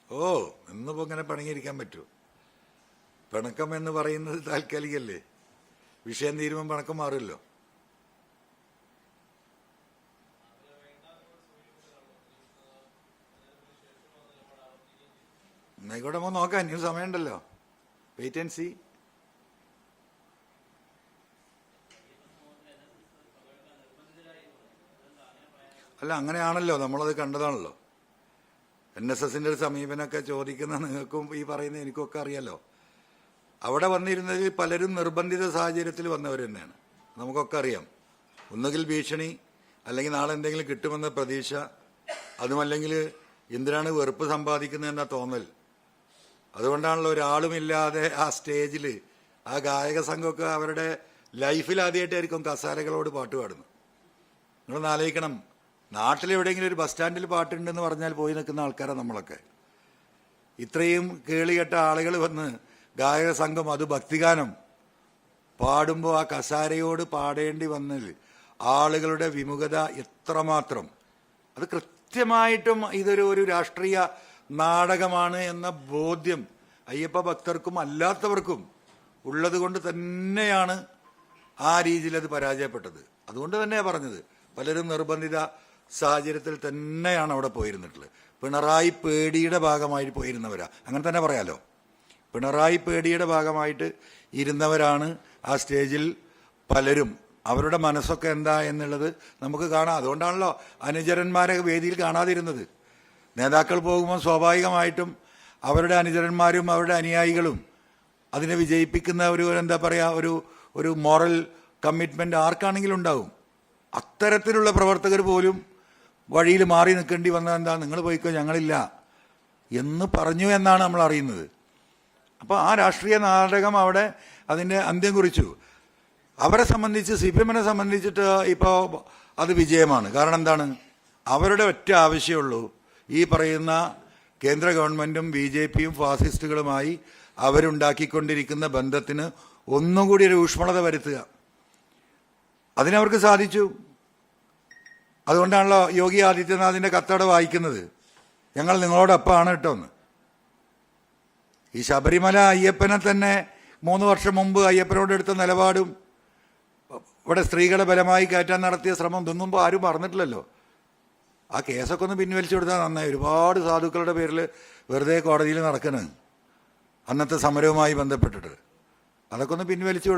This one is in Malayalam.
ഓ, ഇന്നിപ്പോൾ ഇങ്ങനെ പിണങ്ങിയിരിക്കാൻ പറ്റൂ? പിണക്കം എന്ന് പറയുന്നത് താൽക്കാലികല്ലേ. വിഷയം തീരുമ്പോൾ പിണക്കം മാറില്ലോ. എന്നായിക്കോട്ടെ, നമുക്ക് നോക്കാം. ഇനി സമയമുണ്ടല്ലോ. Wait and see. അല്ല, അങ്ങനെയാണല്ലോ, നമ്മളത് കണ്ടതാണല്ലോ. NSSന്റെ ഒരു സമീപനമൊക്കെ ചോദിക്കുന്ന നിങ്ങൾക്കും ഈ പറയുന്ന എനിക്കൊക്കെ അറിയാലോ. അവിടെ വന്നിരുന്നതിൽ പലരും നിർബന്ധിത സാഹചര്യത്തിൽ വന്നവർ തന്നെയാണ്. നമുക്കൊക്കെ അറിയാം. ഒന്നുകിൽ ഭീഷണി, അല്ലെങ്കിൽ നാളെ എന്തെങ്കിലും കിട്ടുമെന്ന പ്രതീക്ഷ, അതുമല്ലെങ്കിൽ എന്തിനാണ് വെറുപ്പ് സമ്പാദിക്കുന്നതെന്ന തോന്നൽ. അതുകൊണ്ടാണല്ലോ ഒരാളുമില്ലാതെ ആ സ്റ്റേജിൽ ആ ഗായക സംഘമൊക്കെ അവരുടെ ലൈഫിൽ ആദ്യമായിട്ടായിരിക്കും കസാരകളോട് പാട്ട് പാടുന്നത്. നിങ്ങളൊന്ന് ആലോചിക്കണം. നാട്ടിലെവിടെയെങ്കിലും ഒരു ബസ് സ്റ്റാൻഡിൽ പാട്ടുണ്ടെന്ന് പറഞ്ഞാൽ പോയി നിൽക്കുന്ന ആൾക്കാരാണ് നമ്മളൊക്കെ. ഇത്രയും കേളികെട്ട ആളുകൾ വന്ന് ഗായക സംഘം, അത് ഭക്തിഗാനം പാടുമ്പോൾ ആ കസാരയോട് പാടേണ്ടി വന്നതിൽ ആളുകളുടെ വിമുഖത എത്രമാത്രം. അത് കൃത്യമായിട്ടും ഇതൊരു രാഷ്ട്രീയ നാടകമാണ് എന്ന ബോധ്യം അയ്യപ്പ ഭക്തർക്കും അല്ലാത്തവർക്കും ഉള്ളത് കൊണ്ട് തന്നെയാണ് ആ രീതിയിൽ അത് പരാജയപ്പെട്ടത്. അതുകൊണ്ട് തന്നെയാണ് പറഞ്ഞത്, പലരും നിർബന്ധിത സാഹചര്യത്തിൽ തന്നെയാണ് അവിടെ പോയിരുന്നിട്ടുള്ളത്. പിണറായി പേടിയുടെ ഭാഗമായി പോയിരുന്നവരാ, അങ്ങനെ തന്നെ പറയാലോ. പിണറായി പേടിയുടെ ഭാഗമായിട്ട് ഇരുന്നവരാണ് ആ സ്റ്റേജിൽ പലരും. അവരുടെ മനസ്സൊക്കെ എന്താ എന്നുള്ളത് നമുക്ക് കാണാം. അതുകൊണ്ടാണല്ലോ അനുചരന്മാരെ വേദിയിൽ കാണാതിരുന്നത്. നേതാക്കൾ പോകുമ്പോൾ സ്വാഭാവികമായിട്ടും അവരുടെ അനുചരന്മാരും അവരുടെ അനുയായികളും അതിനെ വിജയിപ്പിക്കുന്ന എന്താ പറയുക, ഒരു മോറൽ കമ്മിറ്റ്മെൻ്റ് ആർക്കാണെങ്കിലും ഉണ്ടാവും. അത്തരത്തിലുള്ള പ്രവർത്തകർ പോലും വഴിയിൽ മാറി നിൽക്കേണ്ടി വന്നത് എന്താ, നിങ്ങൾ പോയിക്കോ ഞങ്ങളില്ല എന്ന് പറഞ്ഞു എന്നാണ് നമ്മൾ അറിയുന്നത്. അപ്പോൾ ആ രാഷ്ട്രീയ നാടകം അവിടെ അതിൻ്റെ അന്ത്യം കുറിച്ചു. അവരെ സംബന്ധിച്ച്, CPM-നെ സംബന്ധിച്ചിട്ട് ഇപ്പോൾ അത് വിജയമാണ്. കാരണം എന്താണ്, അവരുടെ ഒറ്റ ആവശ്യമുള്ളൂ, ഈ പറയുന്ന കേന്ദ്ര ഗവൺമെൻറ്റും BJP-യും ഫാസിസ്റ്റുകളുമായി അവരുണ്ടാക്കിക്കൊണ്ടിരിക്കുന്ന ബന്ധത്തിന് ഒന്നുകൂടി ഒരു ഊഷ്മളത വരുത്തുക. അതിനവർക്ക് സാധിച്ചു. അതുകൊണ്ടാണല്ലോ യോഗി ആദിത്യനാഥിൻ്റെ കത്തവിടെ വായിക്കുന്നത്, ഞങ്ങൾ നിങ്ങളോടൊപ്പമാണ് കേട്ടോ എന്ന്. ഈ ശബരിമല അയ്യപ്പനെ തന്നെ 3 വർഷം മുമ്പ് അയ്യപ്പനോട് എടുത്ത നിലപാടും ഇവിടെ സ്ത്രീകളെ ബലമായി കയറ്റാൻ നടത്തിയ ശ്രമം ഇതൊന്നും ആരും പറഞ്ഞിട്ടില്ലല്ലോ. ആ കേസൊക്കെ ഒന്ന് പിൻവലിച്ചു കൊടുത്താൽ നന്നായി. ഒരുപാട് സാധുക്കളുടെ പേരിൽ വെറുതെ കോടതിയിൽ നടക്കുന്നത് അന്നത്തെ സമരവുമായി ബന്ധപ്പെട്ടിട്ട്. അതൊക്കെ ഒന്ന് പിൻവലിച്ചു